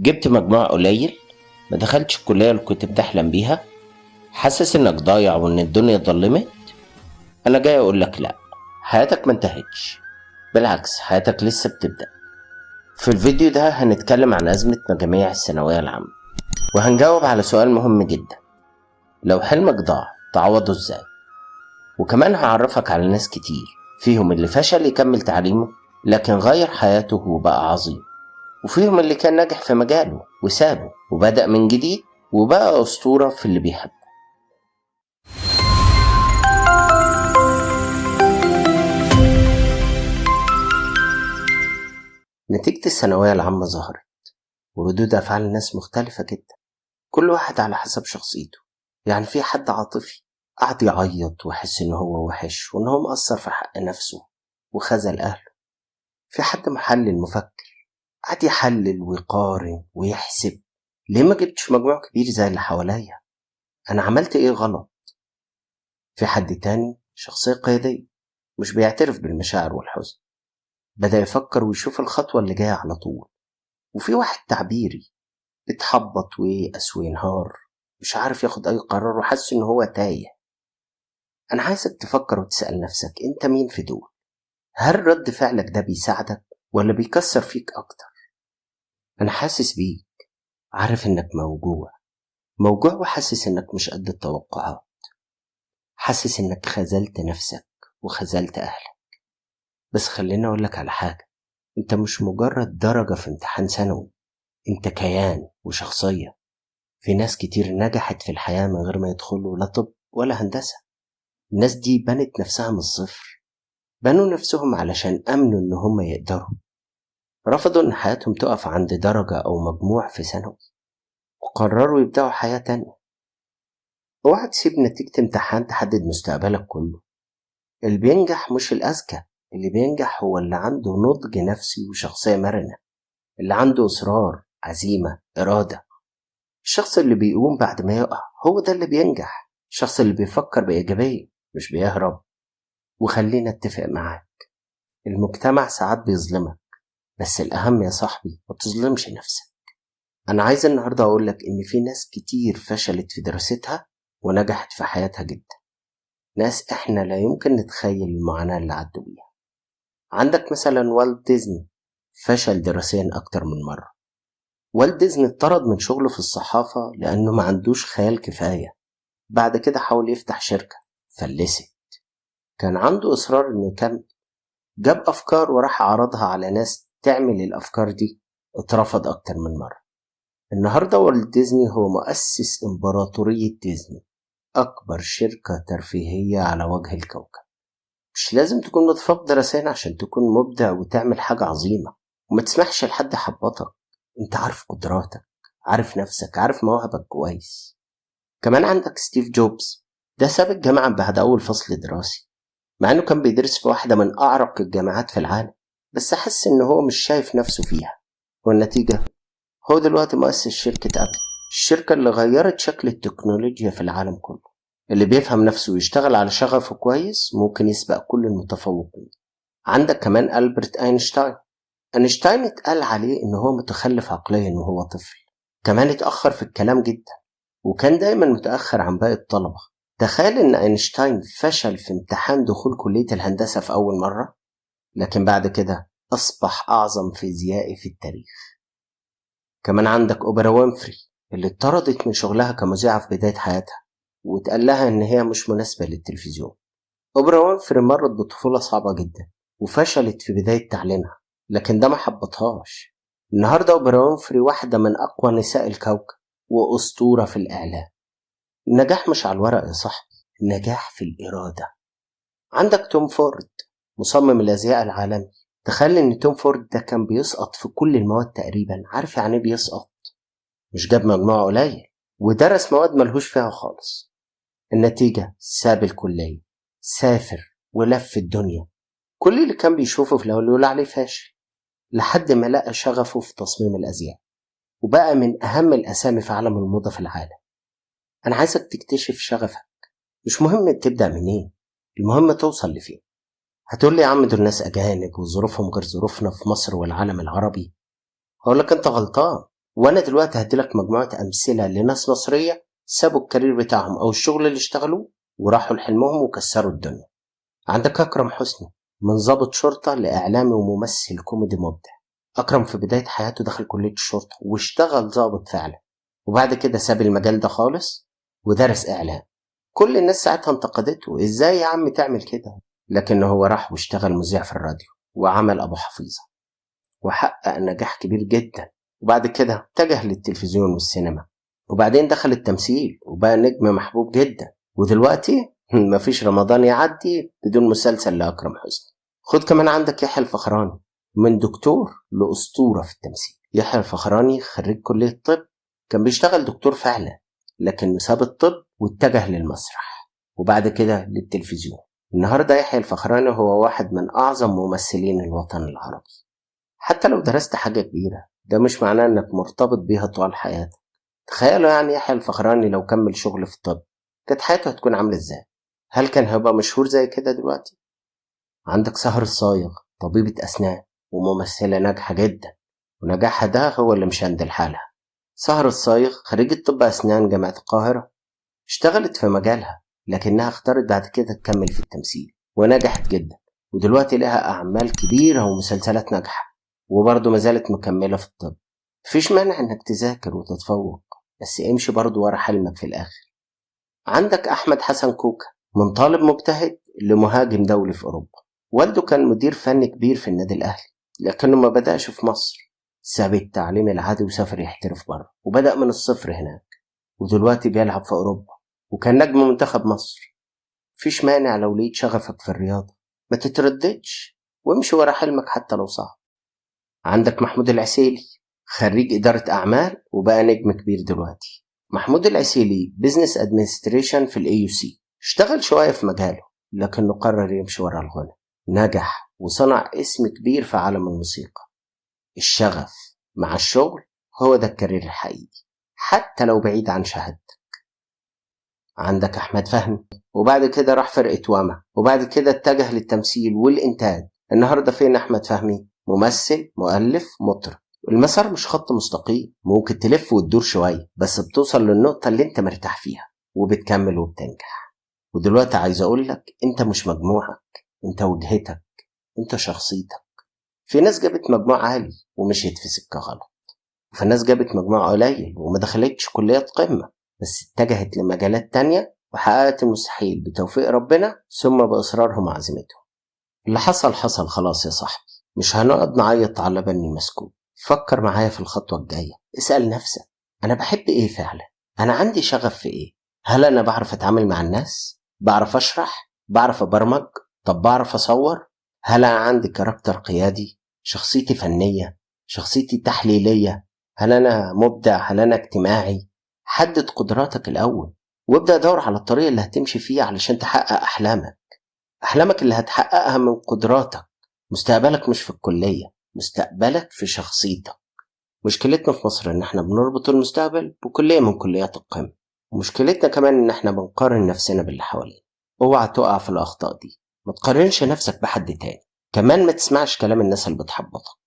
جبت مجموع قليل، ما دخلتش الكلية اللي كنت بتحلم بيها، حاسس انك ضايع وان الدنيا ضلمت. انا جاي اقول لك لا، حياتك ما انتهتش، بالعكس حياتك لسه بتبدأ. في الفيديو ده هنتكلم عن أزمة مجاميع الثانوية العامة، وهنجاوب على سؤال مهم جدا: لو حلمك ضاع تعوضه ازاي؟ وكمان هعرفك على ناس كتير فيهم اللي فشل يكمل تعليمه لكن غير حياته وبقى عظيم، وفيهم اللي كان ناجح في مجاله وسابه وبدأ من جديد وبقى أسطورة في اللي بيحبه. نتيجة الثانوية العامة ظهرت، وردود أفعال الناس مختلفة جدا، كل واحد على حسب شخصيته. يعني في حد عاطفي قعد يعيط ويحس إن هو وحش وإن هو مقصر في حق نفسه وخذل أهله. في حد محلل مفكر قعد يحلل ويقارن ويحسب: ليه ما جبتش مجموع كبير زي اللي حواليا؟ أنا عملت إيه غلط؟ في حد تاني شخصية قيادية مش بيعترف بالمشاعر والحزن، بدأ يفكر ويشوف الخطوة اللي جاية على طول. وفي واحد تعبيري اتحبط ويأس وينهار، مش عارف ياخد أي قرار وحاسس إن هو تايه. أنا عايزك تفكر وتسأل نفسك: أنت مين في دول؟ هل رد فعلك ده بيساعدك ولا بيكسر فيك أكتر؟ أنا حاسس بيك، عارف إنك موجوع وحاسس إنك مش قد التوقعات، حاسس إنك خذلت نفسك وخذلت أهلك. بس خليني أقولك على حاجة: أنت مش مجرد درجة في امتحان ثانوي، أنت كيان وشخصية. في ناس كتير نجحت في الحياة من غير ما يدخلوا لا طب ولا هندسة. الناس دي بنت نفسها من الصفر، بنوا نفسهم علشان أمنوا إن هم يقدروا، رفضوا إن حياتهم تقف عند درجة أو مجموع في ثانوي، وقرروا يبدأوا حياة تانية. اوعى تسيب نتيجة امتحان تحدد مستقبلك كله. اللي بينجح مش الأذكى، اللي بينجح هو اللي عنده نضج نفسي وشخصية مرنة، اللي عنده إصرار، عزيمة، إرادة. الشخص اللي بيقوم بعد ما يقع هو ده اللي بينجح، الشخص اللي بيفكر بإيجابية مش بيهرب. وخلينا اتفق معاك: المجتمع ساعات بيظلمك، بس الأهم يا صاحبي ما تظلمش نفسك. أنا عايز النهاردة أقولك إن في ناس كتير فشلت في دراستها ونجحت في حياتها جدا، ناس إحنا لا يمكن نتخيل المعاناة اللي عدوا بيها. عندك مثلا والت ديزني، فشل دراسيا أكتر من مرة. والت ديزني اتطرد من شغله في الصحافة لأنه ما عندوش خيال كفاية. بعد كده حاول يفتح شركة، فلست. كان عنده إصرار إنه يكمل، جاب أفكار وراح عرضها على ناس تعمل الأفكار دي، اترفض أكتر من مرة. النهاردة والت ديزني هو مؤسس إمبراطورية ديزني، أكبر شركة ترفيهية على وجه الكوكب. مش لازم تكون متفوق دراسيا عشان تكون مبدع وتعمل حاجة عظيمة. وما تسمحش لحد يحبطك، انت عارف قدراتك، عارف نفسك، عارف مواهبك كويس. كمان عندك ستيف جوبز، ده ساب الجامعة بعد أول فصل دراسي، مع انه كان بيدرس في واحدة من أعرق الجامعات في العالم، بس حس ان هو مش شايف نفسه فيها. والنتيجة هو دلوقتي مؤسس شركة أبل، الشركة اللي غيرت شكل التكنولوجيا في العالم كله. اللي بيفهم نفسه ويشتغل على شغفه كويس ممكن يسبق كل المتفوقين. عندك كمان ألبرت أينشتاين. أينشتاين اتقال عليه إن هو متخلف عقليا وهو طفل، كمان اتأخر في الكلام جدا، وكان دايما متأخر عن باقي الطلبة. تخيل إن أينشتاين فشل في امتحان دخول كلية الهندسة في أول مرة، لكن بعد كده أصبح أعظم فيزيائي في التاريخ. كمان عندك أوبرا وينفري، اللي اتطردت من شغلها كمذيعة في بداية حياتها، واتقال لها إن هي مش مناسبة للتلفزيون. أوبرا وينفري مرت بطفولة صعبة جدا وفشلت في بداية تعليمها، لكن ده ما حبطهاش. النهاردة أوبرا وينفري واحدة من أقوى نساء الكوكب وأسطورة في الإعلام. النجاح مش على الورق يا صاحبي، النجاح في الإرادة. عندك توم فورد، مصمم الأزياء العالمي. تخيل إن توم فورد ده كان بيسقط في كل المواد تقريبا. عارف يعني إيه بيسقط؟ مش جاب مجموع قليل، ودرس مواد ملهوش فيها خالص. النتيجة ساب الكلية، سافر ولف الدنيا. كل اللي كان بيشوفه في الأول يقول عليه فاشل، لحد ما لقى شغفه في تصميم الأزياء، وبقى من أهم الأسامي في عالم الموضة في العالم. أنا عايزك تكتشف شغفك، مش مهم تبدأ منين، المهم توصل لفين. هتقولي يا عم دول ناس أجانب وظروفهم غير ظروفنا في مصر والعالم العربي. هقولك أنت غلطان، وانا دلوقتي هديلك مجموعة امثلة لناس مصرية سابوا الكارير بتاعهم او الشغل اللي اشتغلوه وراحوا لحلمهم وكسروا الدنيا. عندك اكرم حسني، من ضابط شرطة لاعلامي وممثل كوميدي مبدع. اكرم في بداية حياته دخل كلية الشرطة واشتغل ضابط فعلا، وبعد كده ساب المجال ده خالص ودرس اعلام. كل الناس ساعتها انتقدته، ازاي يا عم تعمل كده؟ لكن هو راح واشتغل مذيع في الراديو وعمل ابو حفيظة وحقق نجاح كبير جدا، وبعد كده اتجه للتلفزيون والسينما، وبعدين دخل التمثيل وبقى نجم محبوب جدا. ودلوقتي مفيش رمضان يعدي بدون مسلسل لأكرم حسني. خد كمان عندك يحيى الفخراني، من دكتور لأسطورة في التمثيل. يحيى الفخراني خريج كلية طب، كان بيشتغل دكتور فعلا لكن ساب الطب واتجه للمسرح وبعد كده للتلفزيون. النهاردة يحيى الفخراني هو واحد من أعظم ممثلين الوطن العربي. حتى لو درست حاجة كبيرة ده مش معناه انك مرتبط بيها طوال حياتك. تخيلوا يعني يحيى الفخراني لو كمل شغل في الطب كانت حياته هتكون عاملة ازاي؟ هل كان هيبقى مشهور زي كده دلوقتي؟ عندك سهر الصايغ، طبيبة أسنان وممثلة ناجحة جدا، ونجاحها ده هو اللي مشندل حالها. سهر الصايغ خريجة طب أسنان جامعة القاهرة، اشتغلت في مجالها لكنها اختارت بعد كده تكمل في التمثيل ونجحت جدا، ودلوقتي لها أعمال كبيرة ومسلسلات ناجحة، وبرضه ما زالت مكملة في الطب. مفيش مانع انك تذاكر وتتفوق، بس امشي برضه ورا حلمك في الآخر. عندك أحمد حسن كوكا، من طالب مجتهد لمهاجم دولي في أوروبا. والده كان مدير فني كبير في النادي الأهلي لكنه ما بدأش في مصر، ساب التعليم العادي وسافر يحترف بره وبدأ من الصفر هناك، ودلوقتي بيلعب في أوروبا وكان نجم منتخب مصر. مفيش مانع لو لقيت شغفك في الرياضة ما تترددش وامشي ورا حلمك حتى لو صعب. عندك محمود العسيلي، خريج إدارة أعمال وبقى نجم كبير دلوقتي. محمود العسيلي بيزنس ادمنستريشن في AUC، اشتغل شوية في مجاله لكنه قرر يمشي ورا الغنى، نجح وصنع اسم كبير في عالم الموسيقى. الشغف مع الشغل هو ده الكارير الحقيقي حتى لو بعيد عن شهادتك. عندك أحمد فهمي، وبعد كده راح فرقة واما، وبعد كده اتجه للتمثيل والإنتاج. النهاردة فين أحمد فهمي؟ ممثل، مؤلف، مطرب. المسار مش خط مستقيم، ممكن تلف وتدور شوية بس بتوصل للنقطة اللي انت مرتاح فيها وبتكمل وبتنجح. ودلوقتي عايز أقولك انت مش مجموعك، انت وجهتك، انت شخصيتك. في ناس جابت مجموع عالي ومشيت في سكة غلط، وفي ناس جابت مجموع قليل وما دخلتش كليات قمة بس اتجهت لمجالات تانية وحققت المستحيل بتوفيق ربنا ثم بإصرارهم وعزيمتهم. اللي حصل حصل خلاص يا صاحبي، مش هنقعد نعيط على بني مسكوب. فكر معايا في الخطوة الجاية، اسأل نفسك أنا بحب إيه فعلا؟ أنا عندي شغف في إيه؟ هل أنا بعرف أتعامل مع الناس؟ بعرف أشرح؟ بعرف أبرمج؟ طب بعرف أصور؟ هل أنا عندي كاركتر قيادي؟ شخصيتي فنية؟ شخصيتي تحليلية؟ هل أنا مبدع؟ هل أنا اجتماعي؟ حدد قدراتك الأول وابدأ دور على الطريقة اللي هتمشي فيها علشان تحقق أحلامك اللي هتحققها من قدراتك. مستقبلك مش في الكلية، مستقبلك في شخصيتك. مشكلتنا في مصر إن احنا بنربط المستقبل بكلية من كليات القمة، ومشكلتنا كمان إن احنا بنقارن نفسنا باللي حوالينا. اوعى تقع في الأخطاء دي، ما تقارنش نفسك بحد تاني. كمان ما تسمعش كلام الناس اللي بتحبطك.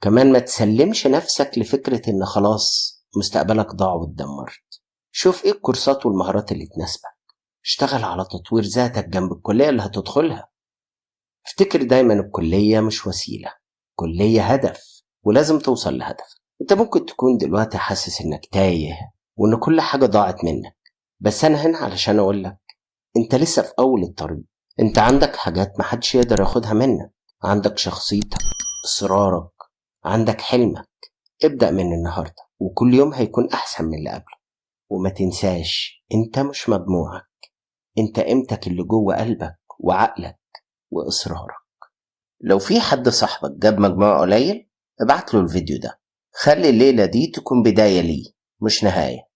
كمان ما تسلمش نفسك لفكرة إن خلاص مستقبلك ضاع واتدمرت. شوف إيه الكورسات والمهارات اللي تناسبك، اشتغل على تطوير ذاتك جنب الكلية اللي هتدخلها. افتكر دايما الكلية مش وسيلة، كلية هدف، ولازم توصل لهدفك. انت ممكن تكون دلوقتي حاسس انك تايه وان كل حاجة ضاعت منك، بس انا هنا علشان اقولك انت لسه في اول الطريق. انت عندك حاجات محدش يقدر ياخدها منك، عندك شخصيتك، اصرارك، عندك حلمك. ابدأ من النهاردة وكل يوم هيكون احسن من اللي قبله. وما تنساش انت مش مجموعك، انت قيمتك اللي جوه قلبك وعقلك واصرارك. لو في حد صاحبك جاب مجموع قليل ابعت له الفيديو ده، خلي الليلة دي تكون بداية ليه مش نهاية.